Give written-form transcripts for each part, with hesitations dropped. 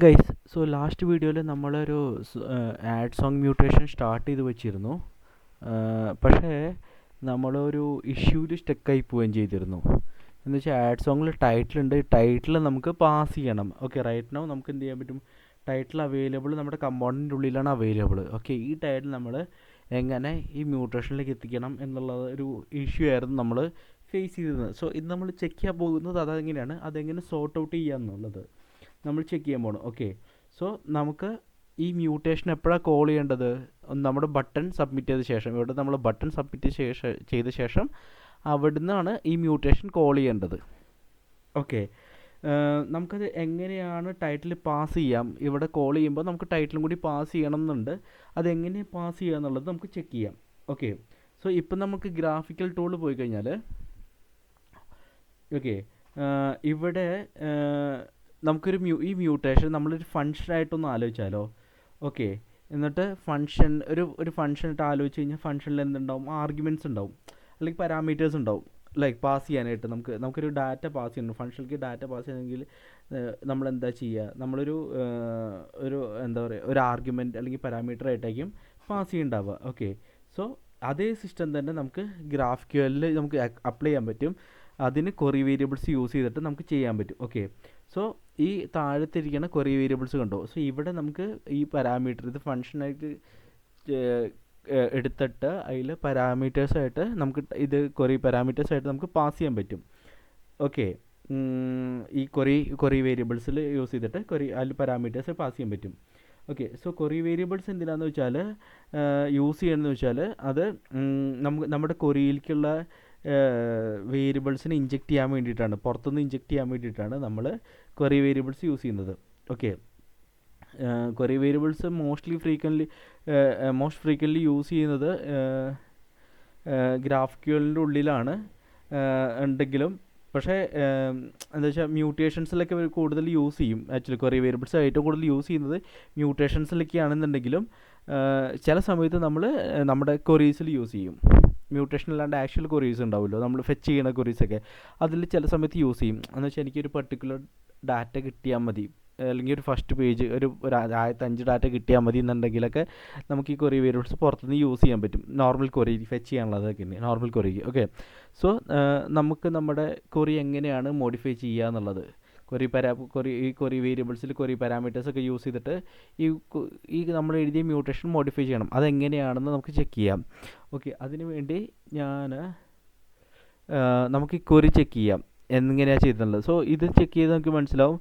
Guys, so last വീഡിയോയിൽ നമ്മളൊരു add song mutation start ചെയ്ത് വെച്ചിരുന്നു. പക്ഷേ നമ്മളൊരു ഇഷ്യൂവിൽ സ്റ്റക്കായി പോവുകയും ചെയ്തിരുന്നു. എന്ന് വെച്ചാൽ ആഡ് സോങ്ങിൽ ടൈറ്റിലുണ്ട്, ടൈറ്റിൽ നമുക്ക് പാസ് ചെയ്യണം. ഓക്കെ, റൈറ്റ് നൗ നമുക്ക് എന്ത് ചെയ്യാൻ പറ്റും? ടൈറ്റിൽ അവൈലബിൾ നമ്മുടെ കമ്പോണൻറ്റിൻ്റെ ഉള്ളിലാണ് അവൈലബിൾ. ഓക്കെ, ഈ ടൈറ്റിൽ നമ്മൾ എങ്ങനെ ഈ മ്യൂട്ടേഷനിലേക്ക് എത്തിക്കണം എന്നുള്ളത് ഒരു ഇഷ്യൂ ആയിരുന്നു നമ്മൾ ഫേസ് ചെയ്തിരുന്നത്. സോ ഇത് നമ്മൾ ചെക്ക് ചെയ്യാൻ പോകുന്നത് അതെങ്ങനെ സോർട്ട് ഔട്ട് ചെയ്യുക എന്നുള്ളത് നമ്മൾ ചെക്ക് ചെയ്യാൻ പോകണം. ഓക്കെ, സോ നമുക്ക് ഈ മ്യൂട്ടേഷൻ എപ്പോഴാണ് കോൾ ചെയ്യേണ്ടത്? നമ്മുടെ ബട്ടൺ സബ്മിറ്റ് ചെയ്ത ശേഷം, ഇവിടെ നമ്മൾ ബട്ടൺ സബ്മിറ്റ് ചെയ്ത ശേഷം അവിടുന്നാണ് ഈ മ്യൂട്ടേഷൻ കോൾ ചെയ്യേണ്ടത്. ഓക്കെ, നമുക്കത് എങ്ങനെയാണ് ടൈറ്റിൽ പാസ് ചെയ്യാം? ഇവിടെ കോൾ ചെയ്യുമ്പോൾ നമുക്ക് ടൈറ്റിലും കൂടി പാസ് ചെയ്യണം എന്നുണ്ട്. അതെങ്ങനെ പാസ് ചെയ്യുക എന്നുള്ളത് നമുക്ക് ചെക്ക് ചെയ്യാം. ഓക്കെ, സോ ഇപ്പം നമുക്ക് ഗ്രാഫിക്കൽ ടൂൾ പോയി കഴിഞ്ഞാൽ, ഓക്കെ, ഇവിടെ നമുക്കൊരു ഈ മ്യൂട്ടേഷൻ നമ്മളൊരു ഫങ്ഷനായിട്ടൊന്ന് ആലോചിച്ചാലോ? ഓക്കെ, എന്നിട്ട് ഒരു ഫങ്ഷനായിട്ട് ആലോചിച്ച് കഴിഞ്ഞാൽ ഫങ്ഷനിൽ എന്തുണ്ടാവും? ആർഗ്യുമെൻറ്റ്സ് ഉണ്ടാവും, അല്ലെങ്കിൽ പാരാമീറ്റേഴ്സ് ഉണ്ടാവും. ലൈക്ക് പാസ് ചെയ്യാനായിട്ട് നമുക്കൊരു ഡാറ്റ പാസ് ചെയ്യണം. ഫങ്ഷനിലേക്ക് ഡാറ്റ പാസ് ചെയ്യണമെങ്കിൽ നമ്മളെന്താ ചെയ്യുക? നമ്മളൊരു എന്താ പറയുക, ഒരു ആർഗ്യുമെൻറ്റ് അല്ലെങ്കിൽ പാരാമീറ്റർ ആയിട്ടായിരിക്കും പാസ് ചെയ്യുന്നുണ്ടാവുക. ഓക്കെ, സോ അതേ സിസ്റ്റം തന്നെ നമുക്ക് ഗ്രാഫിക്കലിൽ നമുക്ക് അപ്ലൈ ചെയ്യാൻ പറ്റും. അതിന് ക്വറി വേരിയബിൾസ് യൂസ് ചെയ്തിട്ട് നമുക്ക് ചെയ്യാൻ പറ്റും. ഓക്കെ, സോ ഈ താഴത്തിരിക്കുന്ന ക്വറി വേരിയബിൾസ് കണ്ടോ? സോ ഇവിടെ നമുക്ക് ഈ പാരാമീറ്റർ ഇത് ഫങ്ഷനായിട്ട് എടുത്തിട്ട് അതിൽ പാരാമീറ്റേഴ്സായിട്ട് നമുക്ക് ഇത് ക്വറി പാരാമീറ്റേഴ്സായിട്ട് നമുക്ക് പാസ് ചെയ്യാൻ പറ്റും. ഓക്കെ, ഈ ക്വറി വേരിയബിൾസിൽ യൂസ് ചെയ്തിട്ട് അതിൽ പാരാമീറ്റേഴ്സ് പാസ് ചെയ്യാൻ പറ്റും. ഓക്കെ, സോ ക്വറി വേരിയബിൾസ് എന്തിനാണെന്ന് വെച്ചാൽ യൂസ് ചെയ്യണമെന്ന് വെച്ചാൽ അത് നമ്മുടെ ക്വറിയിലേക്കുള്ള വേരിയബിൾസിനെ ഇഞ്ചെക്റ്റ് ചെയ്യാൻ വേണ്ടിയിട്ടാണ്, പുറത്തുനിന്ന് ഇഞ്ചെക്റ്റ് ചെയ്യാൻ വേണ്ടിയിട്ടാണ് നമ്മൾ ക്വറി വേരിയബിൾസ് യൂസ് ചെയ്യുന്നത്. Okay, query variables most frequently use ചെയ്യുന്നത് ഗ്രാഫ്ക്യൂലിൻ്റെ ഉള്ളിലാണ് ഉണ്ടെങ്കിലും, പക്ഷേ എന്താ വെച്ചാൽ മ്യൂട്ടേഷൻസിലൊക്കെ കൂടുതൽ യൂസ് ചെയ്യും. ആക്ച്വലി ക്വറി വേരിയബിൾസ് ഏറ്റവും കൂടുതൽ യൂസ് ചെയ്യുന്നത് മ്യൂട്ടേഷൻസിലൊക്കെയാണെന്നുണ്ടെങ്കിലും ചില സമയത്ത് നമ്മൾ നമ്മുടെ ക്വറീസിൽ യൂസ് ചെയ്യും. മ്യൂട്ടേഷൻ അല്ലാണ്ട് ആക്ച്വൽ ക്വറീസ് ഉണ്ടാവുമല്ലോ, നമ്മൾ ഫെച്ച് ചെയ്യുന്ന ക്വറീസൊക്കെ, അതിൽ ചില സമയത്ത് യൂസ് ചെയ്യും. എന്ന് വെച്ചാൽ എനിക്കൊരു പർട്ടിക്കുലർ ഡാറ്റ കിട്ടിയാൽ മതി, അല്ലെങ്കിൽ ഒരു ഫസ്റ്റ് പേജ് ഒരു 1005 ഡാറ്റ കിട്ടിയാൽ മതി എന്നുണ്ടെങ്കിലൊക്കെ നമുക്ക് ഈ ക്വറി വേരിയബിൾസ് പുറത്തുനിന്ന് യൂസ് ചെയ്യാൻ പറ്റും. നോർമൽ ക്വറി ഫെച്ച് ചെയ്യാനുള്ളതൊക്കെ ഉണ്ട് നോർമൽ ക്വറിക്ക്. ഓക്കെ, സോ നമുക്ക് നമ്മുടെ ക്വറി എങ്ങനെയാണ് മോഡിഫൈ ചെയ്യുക എന്നുള്ളത്, ഈ ക്വറി വേരിയബിൾസിൽ ക്വറി പാരാമീറ്റേഴ്സൊക്കെ യൂസ് ചെയ്തിട്ട് ഈ നമ്മൾ എഴുതിയ മ്യൂട്ടേഷൻ മോഡിഫൈ ചെയ്യണം. അതെങ്ങനെയാണെന്ന് നമുക്ക് ചെക്ക് ചെയ്യാം. ഓക്കെ, അതിന് വേണ്ടി നമുക്ക് ഈ ക്വറി ചെക്ക് ചെയ്യാം എങ്ങനെയാണ് ചെയ്തിട്ടുള്ളത്. സോ ഇത് ചെക്ക് ചെയ്ത് നമുക്ക് മനസ്സിലാവും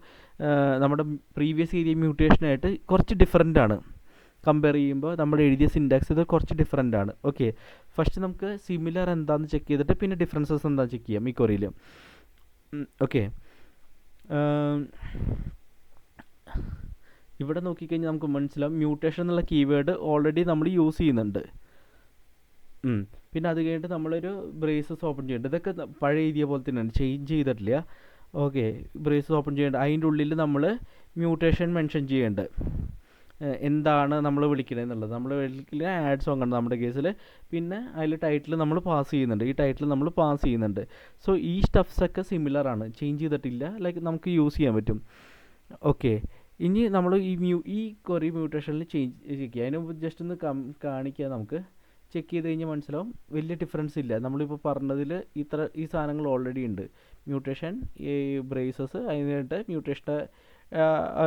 നമ്മുടെ പ്രീവിയസ് എഴുതിയ മ്യൂട്ടേഷനായിട്ട് കുറച്ച് ഡിഫറൻ്റ് ആണ്. കമ്പയർ ചെയ്യുമ്പോൾ നമ്മൾ എഴുതിയ സിൻറ്റാക്സ് ഇത് കുറച്ച് ഡിഫറൻ്റ് ആണ്. ഓക്കെ, ഫസ്റ്റ് നമുക്ക് സിമിലർ എന്താണെന്ന് ചെക്ക് ചെയ്തിട്ട് പിന്നെ ഡിഫറൻസസ് എന്താണെന്ന് ചെക്ക് ചെയ്യാം ഈ ക്വറിയിൽ. ഓക്കെ, ഇവിടെ നോക്കിക്കഴിഞ്ഞാൽ നമുക്ക് മനസ്സിലാവും മ്യൂട്ടേഷൻ എന്നുള്ള കീവേഡ് ഓൾറെഡി നമ്മൾ യൂസ് ചെയ്യുന്നുണ്ട്. പിന്നെ അത് കഴിഞ്ഞിട്ട് നമ്മളൊരു ബ്രേസസ് ഓപ്പൺ ചെയ്യുന്നുണ്ട്. ഇതൊക്കെ പഴയ എഴുതിയ പോലെ തന്നെയാണ്, ചേഞ്ച് ചെയ്തിട്ടില്ല. ഓക്കെ, ബ്രേസസ് ഓപ്പൺ ചെയ്യേണ്ടത്, അതിൻ്റെ ഉള്ളിൽ നമ്മൾ മ്യൂട്ടേഷൻ മെൻഷൻ ചെയ്യേണ്ടത് എന്താണ് നമ്മൾ വിളിക്കുന്നത് എന്നുള്ളത്. നമ്മൾ വിളിക്കുന്ന ആഡ് സോങ് ആണ് നമ്മുടെ കേസിൽ. പിന്നെ അതിൽ ടൈറ്റിൽ നമ്മൾ പാസ് ചെയ്യുന്നുണ്ട്. സോ ഈ സ്റ്റഫ്സൊക്കെ സിമിലർ ആണ്, ചേഞ്ച് ചെയ്തിട്ടില്ല. ലൈക്ക് നമുക്ക് യൂസ് ചെയ്യാൻ പറ്റും. ഓക്കെ, ഇനി നമ്മൾ ഈ ക്വറി മ്യൂട്ടേഷനിൽ ചേഞ്ച് ചെയ്യുക. അതിന് മുമ്പ് ജസ്റ്റ് ഒന്ന് കാണിക്കുക. നമുക്ക് ചെക്ക് ചെയ്ത് കഴിഞ്ഞാൽ മനസ്സിലാവും വലിയ ഡിഫറൻസ് ഇല്ല. നമ്മളിപ്പോൾ പറഞ്ഞതിൽ ഈ സാധനങ്ങൾ ഓൾറെഡി ഉണ്ട്. മ്യൂട്ടേഷൻ, ഈ ബ്രേസസ്, അതിനായിട്ട് മ്യൂട്ടേഷൻ്റെ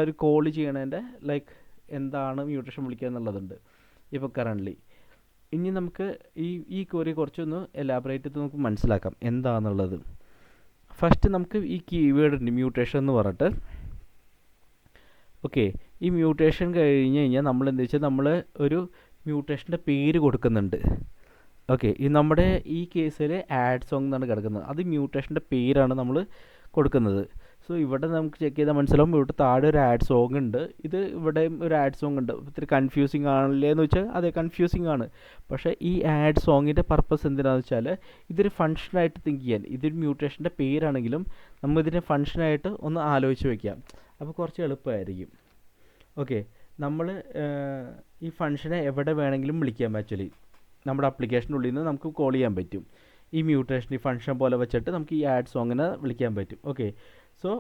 ഒരു കോൾ ചെയ്യണതിൻ്റെ ലൈക്ക് എന്താണ് മ്യൂട്ടേഷൻ വിളിക്കുക എന്നുള്ളതുണ്ട് ഇപ്പോൾ കറൻ്റ്ലി. ഇനി നമുക്ക് ഈ ക്വറി കുറച്ചൊന്ന് എലാബറേറ്റ് ചെയ്ത് നമുക്ക് മനസ്സിലാക്കാം എന്താണെന്നുള്ളത്. ഫസ്റ്റ് നമുക്ക് ഈ കീവേഡ് ഉണ്ട് മ്യൂട്ടേഷൻ എന്ന് പറഞ്ഞിട്ട്. ഓക്കെ, ഈ മ്യൂട്ടേഷൻ കഴിഞ്ഞ് കഴിഞ്ഞാൽ നമ്മൾ എന്താ വെച്ചാൽ നമ്മൾ ഒരു മ്യൂട്ടേഷൻ്റെ പേര് കൊടുക്കുന്നുണ്ട്. ഓക്കെ, നമ്മുടെ ഈ കേസിൽ ആഡ് സോങ് എന്നാണ് കിടക്കുന്നത്. അത് മ്യൂട്ടേഷൻ്റെ പേരാണ് നമ്മൾ കൊടുക്കുന്നത്. സോ ഇവിടെ നമുക്ക് ചെക്ക് ചെയ്താൽ മനസ്സിലാവും ഇവിടെ താഴെ ഒരു ആഡ് സോങ് ഉണ്ട്. ഇവിടെയും ഒരു ആഡ് സോങ് ഉണ്ട്. ഇത്തിരി കൺഫ്യൂസിങ് ആണല്ലേ എന്ന് വെച്ചാൽ അതെ, കൺഫ്യൂസിങ് ആണ്. പക്ഷേ ഈ ആഡ് സോങ്ങിൻ്റെ പർപ്പസ് എന്തിനാണെന്ന് വെച്ചാൽ ഇതൊരു ഫങ്ഷനായിട്ട് തിങ്ക് ചെയ്യാൻ. ഇതൊരു മ്യൂട്ടേഷൻ്റെ പേരാണെങ്കിലും നമ്മൾ ഇതിനെ ഫങ്ഷനായിട്ട് ഒന്ന് ആലോചിച്ച് വയ്ക്കാം. അപ്പോൾ കുറച്ച് എളുപ്പമായിരിക്കും. ഓക്കെ, നമ്മൾ ഈ ഫങ്ഷനെ എവിടെ വേണമെങ്കിലും വിളിക്കാം. ആക്ച്വലി നമ്മുടെ ആപ്ലിക്കേഷൻ്റെ ഉള്ളിൽ നിന്ന് നമുക്ക് കോൾ ചെയ്യാൻ പറ്റും. ഈ മ്യൂട്ടേഷൻ ഈ ഫങ്ഷൻ പോലെ വെച്ചിട്ട് നമുക്ക് ഈ ആഡ് സോങ്ങിനെ വിളിക്കാൻ പറ്റും. ഓക്കെ, സോ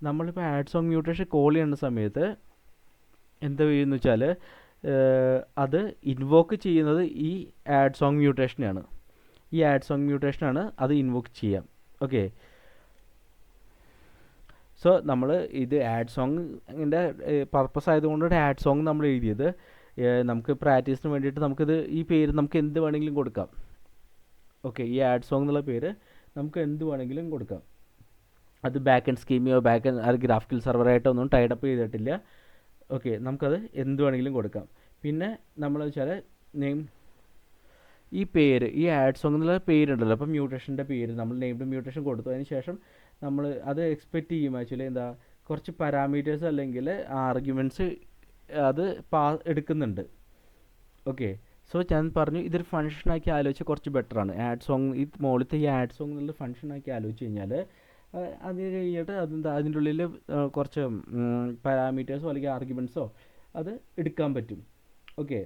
നമ്മളിപ്പോൾ ആഡ് സോങ് മ്യൂട്ടേഷൻ കോൾ ചെയ്യുന്ന സമയത്ത് എന്താ ചെയ്യുന്നത് വെച്ചാൽ അത് ഇൻവോക്ക് ചെയ്യുന്നത് ഈ ആഡ് സോങ് മ്യൂട്ടേഷനെയാണ്. ഈ ആഡ് സോങ് മ്യൂട്ടേഷനാണ് അത് ഇൻവോക്ക് ചെയ്യാം. ഓക്കെ, സോ നമ്മൾ ഇത് ആഡ് സോങ്ങിൻ്റെ പർപ്പസ് ആയതുകൊണ്ട് ആഡ് സോങ് നമ്മൾ എഴുതിയത് നമുക്ക് പ്രാക്ടീസിന് വേണ്ടിയിട്ട് നമുക്കിത് ഈ പേര് നമുക്ക് എന്ത് വേണമെങ്കിലും കൊടുക്കാം. ഓക്കെ, ഈ ആഡ് സോങ് എന്നുള്ള പേര് നമുക്ക് എന്ത് വേണമെങ്കിലും കൊടുക്കാം. അത് ബാക്ക് ആൻഡ് സ്കീമിയോ ബാക്ക് ആൻഡ് അത് ഗ്രാഫിക്കൽ സെർവറായിട്ടോ ഒന്നും ടൈഡപ്പ് ചെയ്തിട്ടില്ല. ഓക്കെ, നമുക്കത് എന്ത് വേണമെങ്കിലും കൊടുക്കാം. പിന്നെ നമ്മൾ വെച്ചാൽ നെയിം ഈ പേര് ഈ ആഡ് സോങ് എന്നുള്ള പേരുണ്ടല്ലോ, അപ്പം മ്യൂട്ടേഷൻ്റെ പേര് നമ്മൾ നെയിംഡ് മ്യൂട്ടേഷൻ കൊടുത്തു. അതിന് ശേഷം നമ്മൾ അത് എക്സ്പെക്റ്റ് ചെയ്യും ആക്ച്വലി എന്താ കുറച്ച് പാരാമീറ്റേഴ്സ് അല്ലെങ്കിൽ ആർഗ്യുമെൻറ്റ്സ് അത് എടുക്കുന്നുണ്ട്. ഓക്കെ, സോ ഞാൻ പറഞ്ഞു ഇതൊരു ഫംഗ്ഷനാക്കി ആലോചിച്ച് കുറച്ച് ബെറ്ററാണ്. ആഡ് സോങ് ഈ മുകളിലത്തെ ഈ ആഡ് സോങ് എന്നുള്ള ഫംഗ്ഷനാക്കി ആലോചിച്ച് കഴിഞ്ഞാൽ അത് കഴിഞ്ഞിട്ട് അതെന്താ അതിൻ്റെ ഉള്ളിൽ കുറച്ച് പാരാമീറ്റേഴ്സോ അല്ലെങ്കിൽ ആർഗ്യുമെൻറ്റ്സോ അത് എടുക്കാൻ പറ്റും. ഓക്കെ,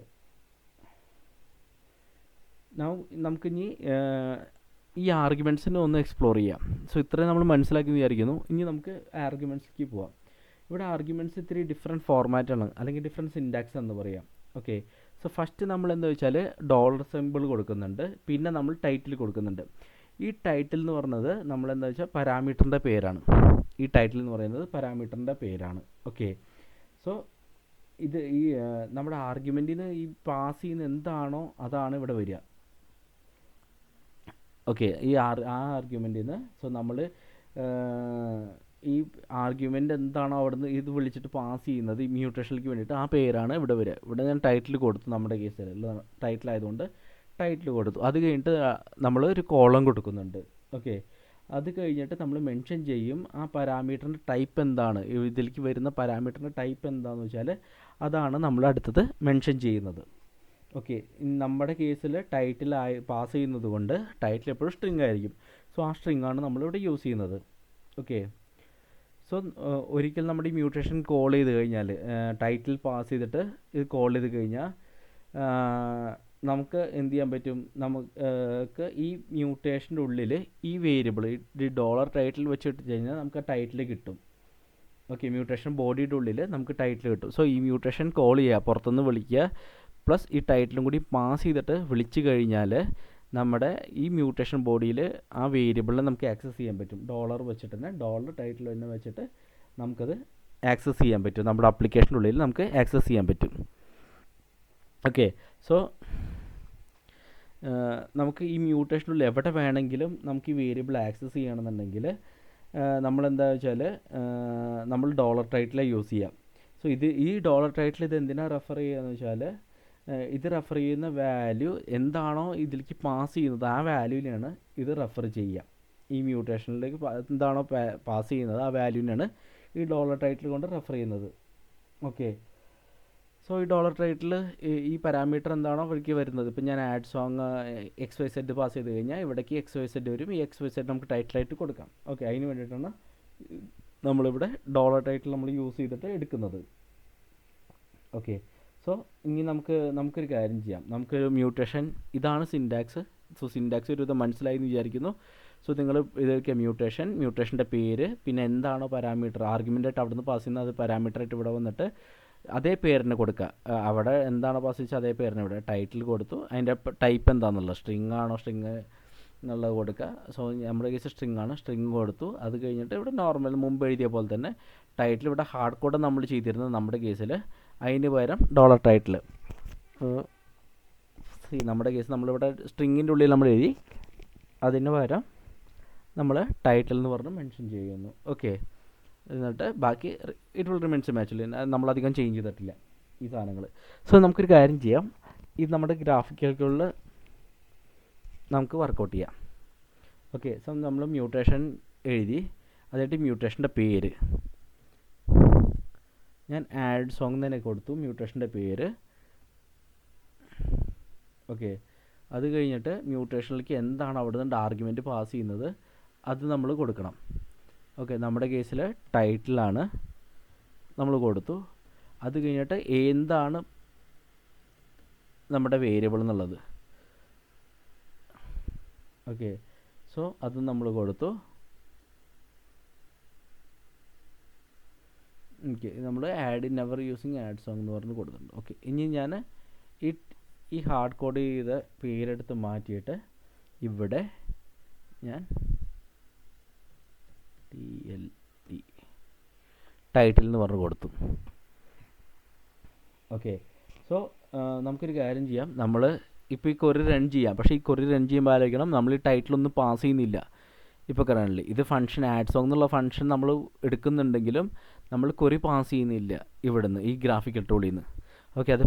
നമുക്കിനി ഈ ആർഗ്യുമെൻറ്റ്സിനെ ഒന്ന് എക്സ്പ്ലോർ ചെയ്യാം. സോ ഇത്രയും നമ്മൾ മനസ്സിലാക്കി വിചാരിക്കുന്നു. ഇനി നമുക്ക് ആർഗ്യുമെൻറ്റ്സിലേക്ക് പോവാം. ഇവിടെ ആർഗ്യുമെൻറ്റ്സ് ഇത്തിരി ഡിഫറെൻറ്റ് ഫോർമാറ്റാണ് അല്ലെങ്കിൽ ഡിഫറെൻറ്റ് സിൻടാക്സ് എന്ന് പറയാം. ഓക്കെ, സോ ഫസ്റ്റ് നമ്മൾ എന്താ വെച്ചാൽ ഡോളർ സിമ്പിൾ കൊടുക്കുന്നുണ്ട്, പിന്നെ നമ്മൾ ടൈറ്റിൽ കൊടുക്കുന്നുണ്ട്. ഈ ടൈറ്റിൽ എന്ന് പറയുന്നത് നമ്മൾ എന്താ വെച്ചാൽ പാരാമീറ്ററിൻ്റെ പേരാണ്. ഈ ടൈറ്റിൽ എന്ന് പറയുന്നത് പാരാമീറ്ററിൻ്റെ പേരാണ്. ഓക്കെ, സോ ഇത് ഈ നമ്മുടെ ആർഗ്യുമെൻറ്റിന് ഈ പാസ് ചെയ്യുന്ന എന്താണോ അതാണ് ഇവിടെ വരിക. ഓക്കെ, ഈ ആർഗ്യുമെൻറ്റിൽ നിന്ന് സോ നമ്മൾ ഈ ആർഗ്യുമെൻ്റ് എന്താണോ അവിടുന്ന് ഇത് വിളിച്ചിട്ട് പാസ് ചെയ്യുന്നത് ഈ മ്യൂട്ടേഷനിലേക്ക് വേണ്ടിയിട്ട് ആ പേരാണ് ഇവിടെ വരിക. ഇവിടെ ഞാൻ ടൈറ്റിൽ കൊടുത്തു, നമ്മുടെ കേസിൽ ടൈറ്റിൽ ആയതുകൊണ്ട് ടൈറ്റിൽ കൊടുത്തു. അത് കഴിഞ്ഞിട്ട് നമ്മൾ ഒരു കോളം കൊടുക്കുന്നുണ്ട്. ഓക്കെ, അത് കഴിഞ്ഞിട്ട് നമ്മൾ മെൻഷൻ ചെയ്യും ആ പാരാമീറ്ററിൻ്റെ ടൈപ്പ് എന്താണ്, ഇതിലേക്ക് വരുന്ന പാരാമീറ്ററിൻ്റെ ടൈപ്പ് എന്താണെന്ന് വെച്ചാൽ അതാണ് നമ്മൾ അടുത്തത് മെൻഷൻ ചെയ്യുന്നത്. ഓക്കെ, നമ്മുടെ കേസിൽ ടൈറ്റിൽ പാസ് ചെയ്യുന്നത് കൊണ്ട് ടൈറ്റിൽ എപ്പോഴും സ്ട്രിങ് ആയിരിക്കും. സോ ആ സ്ട്രിങ് ആണ് നമ്മളിവിടെ യൂസ് ചെയ്യുന്നത്. ഓക്കെ, സോ ഒരിക്കൽ നമ്മുടെ ഈ മ്യൂട്ടേഷൻ കോൾ ചെയ്ത് കഴിഞ്ഞാൽ ടൈറ്റിൽ പാസ് ചെയ്തിട്ട് ഇത് കോൾ ചെയ്ത് കഴിഞ്ഞാൽ നമുക്ക് എന്ത് ചെയ്യാൻ പറ്റും, നമുക്ക് ഈ മ്യൂട്ടേഷൻ്റെ ഉള്ളിൽ ഈ വേരിയബിൾ ഈ ഡോളർ ടൈറ്റിൽ വെച്ചിട്ട് കഴിഞ്ഞാൽ നമുക്ക് ആ ടൈറ്റിൽ കിട്ടും. ഓക്കെ, മ്യൂട്ടേഷൻ ബോഡിയുടെ ഉള്ളിൽ നമുക്ക് ടൈറ്റിൽ കിട്ടും. സോ ഈ മ്യൂട്ടേഷൻ കോൾ ചെയ്യുക, പുറത്തുനിന്ന് വിളിക്കുക, പ്ലസ് ഈ ടൈറ്റിലും കൂടി പാസ് ചെയ്തിട്ട് വിളിച്ചു കഴിഞ്ഞാൽ നമ്മുടെ ഈ മ്യൂട്ടേഷൻ ബോഡിയിൽ ആ വേരിയബിളിനെ നമുക്ക് ആക്സസ് ചെയ്യാൻ പറ്റും. ഡോളർ വെച്ചിട്ട് തന്നെ ഡോളർ ടൈറ്റിൽ തന്നെ വെച്ചിട്ട് നമുക്കത് ആക്സസ് ചെയ്യാൻ പറ്റും. നമ്മുടെ ആപ്ലിക്കേഷൻ്റെ ഉള്ളിൽ നമുക്ക് ആക്സസ് ചെയ്യാൻ പറ്റും. ഓക്കെ, സോ നമുക്ക് ഈ മ്യൂട്ടേഷനുള്ളിൽ എവിടെ വേണമെങ്കിലും നമുക്ക് ഈ വേരിയബിൾ ആക്സസ് ചെയ്യണമെന്നുണ്ടെങ്കിൽ നമ്മളെന്താ വെച്ചാൽ നമ്മൾ ഡോളർ ടൈറ്റിലെ യൂസ് ചെയ്യാം. സോ ഈ ഡോളർ ടൈറ്റിൽ ഇത് എന്തിനാണ് റെഫർ ചെയ്യുകയെന്ന് വെച്ചാൽ ഇത് റെഫർ ചെയ്യുന്ന വാല്യൂ എന്താണോ ഇതിലേക്ക് പാസ് ചെയ്യുന്നത് ആ വാല്യൂവിനെയാണ് ഇത് റെഫർ ചെയ്യുക. ഈ മ്യൂട്ടേഷനിലേക്ക് എന്താണോ പാസ് ചെയ്യുന്നത് ആ വാല്യൂവിനാണ് ഈ ഡോളർ ടൈറ്റിൽ കൊണ്ട് റെഫർ ചെയ്യുന്നത്. ഓക്കെ, സോ ഈ ഡോളർ ടൈറ്റിൽ ഈ പാരാമീറ്റർ എന്താണോ ഇവിടേക്ക് വരുന്നത്, ഇപ്പം ഞാൻ ആഡ് സോങ് XYZ പാസ് ചെയ്ത് കഴിഞ്ഞാൽ ഇവിടേക്ക് XYZ വരും. ഈ XYZ നമുക്ക് ടൈറ്റിലായിട്ട് കൊടുക്കാം. ഓക്കെ, അതിന് വേണ്ടിയിട്ടാണ് നമ്മളിവിടെ ഡോളർ ടൈറ്റിൽ നമ്മൾ യൂസ് ചെയ്തിട്ട് എടുക്കുന്നത്. ഓക്കെ, സോ ഇനി നമുക്കൊരു കാര്യം ചെയ്യാം. നമുക്കൊരു മ്യൂട്ടേഷൻ ഇതാണ് സിൻടാക്സ്. സോ സിൻടാക്സ് ഒരു വിധം മനസ്സിലായി എന്ന് വിചാരിക്കുന്നു. സോ നിങ്ങൾ ഇതൊക്കെ മ്യൂട്ടേഷൻ്റെ പേര്, പിന്നെ എന്താണോ പാരാമീറ്റർ ആർഗ്യുമെൻ്റായിട്ട് അവിടെ നിന്ന് പാസ് ചെയ്യുന്നത് അത് പാരാമീറ്ററായിട്ട് ഇവിടെ വന്നിട്ട് അതേ പേരിന് കൊടുക്കുക. അവിടെ എന്താണോ പാസ് ചെയ്തത് അതേ പേരിന് ഇവിടെ ടൈറ്റിൽ കൊടുത്തു. അതിൻ്റെ ടൈപ്പ് എന്താണെന്നുള്ളത് സ്ട്രിങ് ആണോ സ്ട്രിങ് എന്നുള്ളത് കൊടുക്കുക. സോ നമ്മുടെ കേസ് സ്ട്രിങ് ആണ്, സ്ട്രിങ് കൊടുത്തു. അത് കഴിഞ്ഞിട്ട് ഇവിടെ നോർമൽ മുമ്പ് എഴുതിയ പോലെ തന്നെ ടൈറ്റിൽ ഇവിടെ ഹാർഡ് കോഡ് നമ്മൾ ചെയ്തിരുന്നത് നമ്മുടെ കേസിൽ, അതിന് പകരം ഡോളർ ടൈറ്റിൽ. നമ്മുടെ കേസ് നമ്മളിവിടെ സ്ട്രിങ്ങിൻ്റെ ഉള്ളിൽ നമ്മൾ എഴുതി, അതിന് പകരം നമ്മൾ ടൈറ്റിൽ എന്ന് പറഞ്ഞ് മെൻഷൻ ചെയ്യുന്നു. ഓക്കെ, എന്നിട്ട് ബാക്കി ഇറ്റ് വിൽ റിമെയിൻസ് മാച്ചിൽ നമ്മളധികം ചേഞ്ച് ചെയ്തിട്ടില്ല ഈ സാധനങ്ങൾ. സോ നമുക്കൊരു കാര്യം ചെയ്യാം, ഇത് നമ്മുടെ ഗ്രാഫിക്കലുകളിൽ നമുക്ക് വർക്കൗട്ട് ചെയ്യാം. ഓക്കെ, സോ നമ്മൾ മ്യൂട്ടേഷൻ എഴുതി, അതായിട്ട് മ്യൂട്ടേഷൻ്റെ പേര് ഞാൻ ആഡ് സോങ് തന്നെ കൊടുത്തു, മ്യൂട്ടേഷൻ്റെ പേര്. ഓക്കെ, അത് കഴിഞ്ഞിട്ട് മ്യൂട്ടേഷനിലേക്ക് എന്താണ് അവിടെ നിന്ന് ആർഗ്യുമെൻറ്റ് പാസ് ചെയ്യുന്നത് അത് നമ്മൾ കൊടുക്കണം. ഓക്കെ, നമ്മുടെ കേസിൽ ടൈറ്റിലാണ് നമ്മൾ കൊടുത്തു. അത് കഴിഞ്ഞിട്ട് എന്താണ് നമ്മുടെ വേരിയബിൾ എന്നുള്ളത്. ഓക്കെ, സോ അത് നമ്മൾ കൊടുത്തു. ഓക്കെ, നമ്മൾ add never using add song എന്ന് പറഞ്ഞ് കൊടുത്തിട്ടുണ്ട്. ഓക്കെ, ഇനി ഞാൻ ഈ ഹാർഡ് കോഡ് ചെയ്ത പേരെടുത്ത് മാറ്റിയിട്ട് ഇവിടെ ഞാൻ TLT ടൈറ്റിൽ എന്ന് പറഞ്ഞ് കൊടുത്തു. ഓക്കെ, സോ നമുക്കൊരു കാര്യം ചെയ്യാം. നമ്മൾ ഇപ്പോൾ ഈ ക്വറി റൺ ചെയ്യാം. പക്ഷേ ഈ ക്വറി റൺ ചെയ്യുമ്പോൾ ആലോചിക്കണം, നമ്മൾ ഈ ടൈറ്റിലൊന്നും പാസ് ചെയ്യുന്നില്ല. ഇപ്പോൾ കറൻറ്റ്ലി ഇത് ഫംഗ്ഷൻ ആഡ് സോങ് എന്നുള്ള ഫംഗ്ഷൻ നമ്മൾ എടുക്കുന്നുണ്ടെങ്കിലും നമ്മൾ ക്വറി പാസ് ചെയ്യുന്നില്ല ഇവിടുന്ന്, ഈ ഗ്രാഫിക്കൽ ടൂളിൽ നിന്ന്. ഓക്കെ, അത്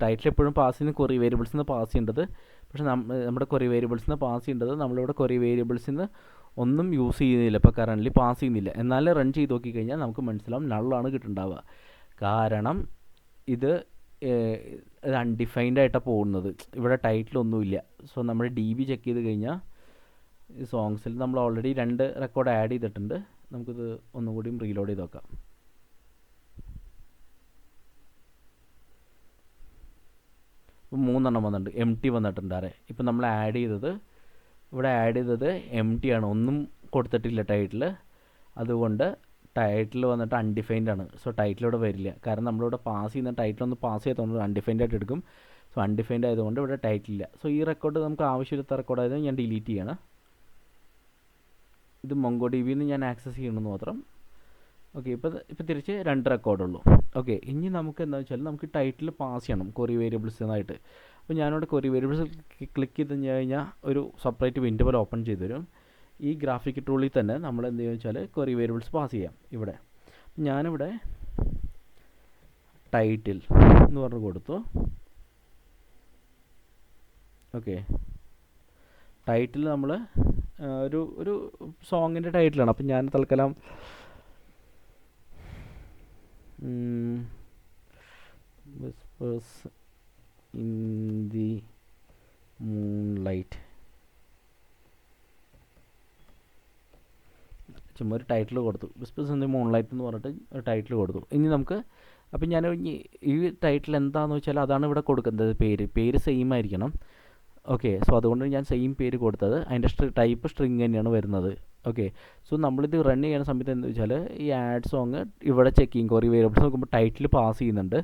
ടൈറ്റിൽ എപ്പോഴും പാസ് ചെയ്യുന്ന ക്വറി വേരിയബിൾസിൽ നിന്ന് പാസ് ചെയ്യേണ്ടത്. പക്ഷേ നമ്മുടെ ക്വറി വേരിയബിൾസിൽ നിന്ന് പാസ് ചെയ്യേണ്ടത് നമ്മളിവിടെ ക്വറി വേരിയബിൾസിൽ നിന്ന് ഒന്നും യൂസ് ചെയ്യുന്നില്ല, ഇപ്പോൾ കറൻറ്റ്ലി പാസ് ചെയ്യുന്നില്ല. എന്നാലും റൺ ചെയ്ത് നോക്കിക്കഴിഞ്ഞാൽ നമുക്ക് മനസ്സിലാവും നള്ളാണ് കിട്ടുന്നുണ്ടാവുക. കാരണം ഇത് അൺഡിഫൈൻഡ് ആയിട്ടാണ് പോകുന്നത്, ഇവിടെ ടൈറ്റിലൊന്നുമില്ല. സോ നമ്മൾ DB ചെക്ക് ചെയ്ത് കഴിഞ്ഞാൽ ഈ സോങ്സിൽ നമ്മൾ ഓൾറെഡി 2 റെക്കോർഡ് ആഡ് ചെയ്തിട്ടുണ്ട്. നമുക്കിത് ഒന്നുകൂടിയും റീലോഡ് ചെയ്ത് നോക്കാം. ഇപ്പോൾ 3 എണ്ണം വന്നിട്ടുണ്ട്, empty വന്നിട്ടുണ്ട്. ഇപ്പം നമ്മൾ ഇവിടെ ആഡ് ചെയ്തത് empty ആണ്, ഒന്നും കൊടുത്തിട്ടില്ല ടൈറ്റിൽ. അതുകൊണ്ട് ടൈറ്റിൽ വന്നിട്ട് അൺഡിഫൈൻഡ് ആണ്. സോ ടൈറ്റിൽ ഇവിടെ വരില്ല, കാരണം നമ്മളിവിടെ പാസ് ചെയ്യുന്ന ടൈറ്റിലൊന്ന് പാസ് ചെയ്തുകൊണ്ട് അൺഡിഫൈൻഡ് ആയിട്ട് എടുക്കും. സോ അൺഡിഫൈൻഡ് ആയതുകൊണ്ട് ഇവിടെ ടൈറ്റിലില്ല. സോ ഈ റെക്കോർഡ് നമുക്ക് ആവശ്യമില്ലാത്ത റെക്കോർഡായത് ഞാൻ ഡിലീറ്റ് ചെയ്യണം. ഇത് MongoDB ന്ന് ഞാൻ ആക്സസ് ചെയ്യണമെന്ന് മാത്രം. ഓക്കെ, ഇപ്പോൾ തിരിച്ച് 2 റെക്കോർഡുള്ളൂ. ഓക്കെ, ഇനി നമുക്ക് എന്താ വെച്ചാൽ നമുക്ക് ടൈറ്റിൽ പാസ് ചെയ്യണം ക്വറി വേരിയബിൾസ് എന്നായിട്ട്. അപ്പോൾ ഞാനിവിടെ ക്വറി വേരിയബിൾസ് ക്ലിക്ക് ചെയ്ത് കഴിഞ്ഞാൽ ഒരു സെപ്പറേറ്റ് വിൻഡോ പോലെ ഓപ്പൺ ചെയ്ത് തരും. ഈ ഗ്രാഫിക് ടൂളിൽ തന്നെ നമ്മൾ എന്ത് ചെയ്യുക വെച്ചാൽ ക്വറി വേരിയബിൾസ് പാസ് ചെയ്യാം. ഇവിടെ ഞാനിവിടെ ടൈറ്റിൽ എന്ന് പറഞ്ഞ് കൊടുത്തു. ഓക്കെ, ടൈറ്റിൽ നമ്മൾ ഒരു സോങ്ങിൻ്റെ ടൈറ്റിലാണ്. അപ്പം ഞാൻ തൽക്കാലം വിസ്പേഴ്സ് ഇൻ ദി മൂൺലൈറ്റ് ചുമ്മാ ഒരു ടൈറ്റിൽ കൊടുത്തു. വിസ്പേഴ്സ് ഇൻ ദി മൂൺലൈറ്റ് എന്ന് പറഞ്ഞിട്ട് ഒരു ടൈറ്റിൽ കൊടുത്തു. ഇനി നമുക്ക് അപ്പം ഞാൻ ഈ ടൈറ്റിൽ എന്താണെന്ന് വെച്ചാൽ അതാണ് ഇവിടെ കൊടുക്കുന്നത്. പേര് സെയിം ആയിരിക്കണം. ഓക്കെ, സോ അതുകൊണ്ട് ഞാൻ സെയിം പേര് കൊടുത്തത്. അതിൻ്റെ ടൈപ്പ് സ്ട്രിങ് തന്നെയാണ് വരുന്നത്. ഓക്കെ, സോ നമ്മളിത് റൺ ചെയ്യുന്ന സമയത്ത് എന്താ വെച്ചാൽ ഈ ആഡ് സോങ് ഇവിടെ ചെക്കിങ് ക്വറി വേരിയബിൾസ് നോക്കുമ്പോൾ ടൈറ്റിൽ പാസ് ചെയ്യുന്നുണ്ട്.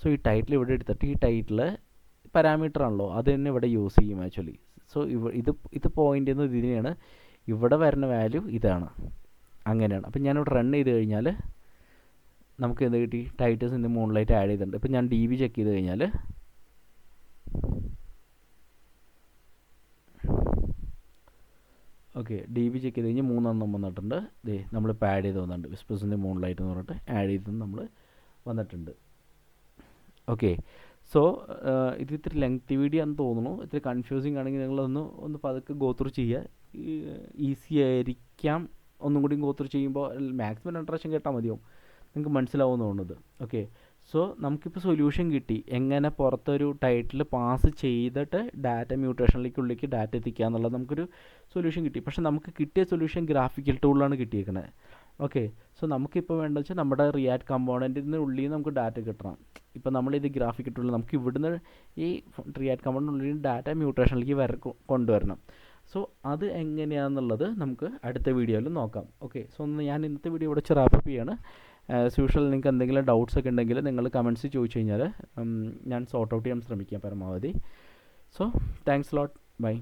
സോ ഈ ടൈറ്റിൽ ഇവിടെ എടുത്തിട്ട് ഈ ടൈറ്റിൽ പാരാമീറ്റർ ആണല്ലോ, അത് തന്നെ ഇവിടെ യൂസ് ചെയ്യും ആക്ച്വലി. സോ ഇത് പോയിൻ്റ് എന്ന് ഇതിനെയാണ്, ഇവിടെ വരുന്ന വാല്യൂ ഇതാണ്, അങ്ങനെയാണ്. അപ്പം ഞാനിവിടെ റൺ ചെയ്ത് കഴിഞ്ഞാൽ നമുക്ക് എന്ത് കിട്ടി? Titles in the moonlight add ചെയ്തിട്ടുണ്ട്. ഇപ്പം ഞാൻ DB ചെക്ക് ചെയ്ത് കഴിഞ്ഞാൽ ഓക്കെ, DB ചെക്ക് ചെയ്ത് കഴിഞ്ഞാൽ 3 എണ്ണം വന്നിട്ടുണ്ട്. നമ്മളിപ്പോൾ ആഡ് ചെയ്ത് വന്നിട്ടുണ്ട്. വിസ്പേഴ്സ് ഇൻ ദി മൂൺലൈറ്റ് എന്ന് പറഞ്ഞിട്ട് ആഡ് ചെയ്ത് നമ്മൾ വന്നിട്ടുണ്ട്. ഓക്കെ, സോ ഇത് ഇത്തിരി ലെങ്തി വീഡിയോ ആണെന്ന് തോന്നുന്നു. ഇത്തിരി കൺഫ്യൂസിങ് ആണെങ്കിൽ നിങ്ങളൊന്ന് പതുക്കെ ഗോ ത്രൂ ചെയ്യുക. ഈസി ആയിരിക്കാം. ഒന്നും കൂടി ഗോ ത്രൂ ചെയ്യുമ്പോൾ മാക്സിമം 2 പ്രാവശ്യം കേട്ടാൽ മതിയാവും, നിങ്ങൾക്ക് മനസ്സിലാവുമെന്ന് തോന്നുന്നത്. ഓക്കെ, സോ നമുക്കിപ്പോൾ സൊല്യൂഷൻ കിട്ടി, എങ്ങനെ പുറത്തൊരു ടൈറ്റിൽ പാസ് ചെയ്തിട്ട് ഡാറ്റ മ്യൂട്ടേഷനിലേക്കുള്ളിലേക്ക് ഡാറ്റ എത്തിക്കുക എന്നുള്ളത് നമുക്കൊരു സൊല്യൂഷൻ കിട്ടി. പക്ഷേ നമുക്ക് കിട്ടിയ സൊല്യൂഷൻ ഗ്രാഫിക്കൽ ടൂളിലാണ് കിട്ടിയേക്കുന്നത്. ഓക്കെ, സോ നമുക്കിപ്പോൾ വേണ്ടത് വെച്ചാൽ നമ്മുടെ റിയാക്ട് കമ്പോണൻറ്റിന് ഉള്ളിൽ നമുക്ക് ഡാറ്റ കിട്ടണം. ഇപ്പോൾ നമ്മളിത് ഗ്രാഫിക്കൽ ടൂളിൽ നമുക്ക് ഇവിടുന്ന് ഈ റിയാക്ട് കമ്പോണൻറ്റിനുള്ളിൽ ഡാറ്റ മ്യൂട്ടേഷനിലേക്ക് കൊണ്ടുവരണം. സോ അത് എങ്ങനെയാണെന്നുള്ളത് നമുക്ക് അടുത്ത വീഡിയോയിൽ നോക്കാം. ഓക്കെ, സോ ഞാൻ ഇന്നത്തെ വീഡിയോ ഇവിടെ റാപ്പപ്പ് ചെയ്യാണ്. ആസ് യൂഷ്വൽ നിങ്ങൾക്ക് എന്തെങ്കിലും ഡൗട്ട്സ് ഒക്കെ ഉണ്ടെങ്കിൽ നിങ്ങൾ കമൻറ്റ്സ് ചോദിച്ചു കഴിഞ്ഞാൽ ഞാൻ സോർട്ട് ഔട്ട് ചെയ്യാൻ ശ്രമിക്കാം പരമാവധി. So thanks lot, by.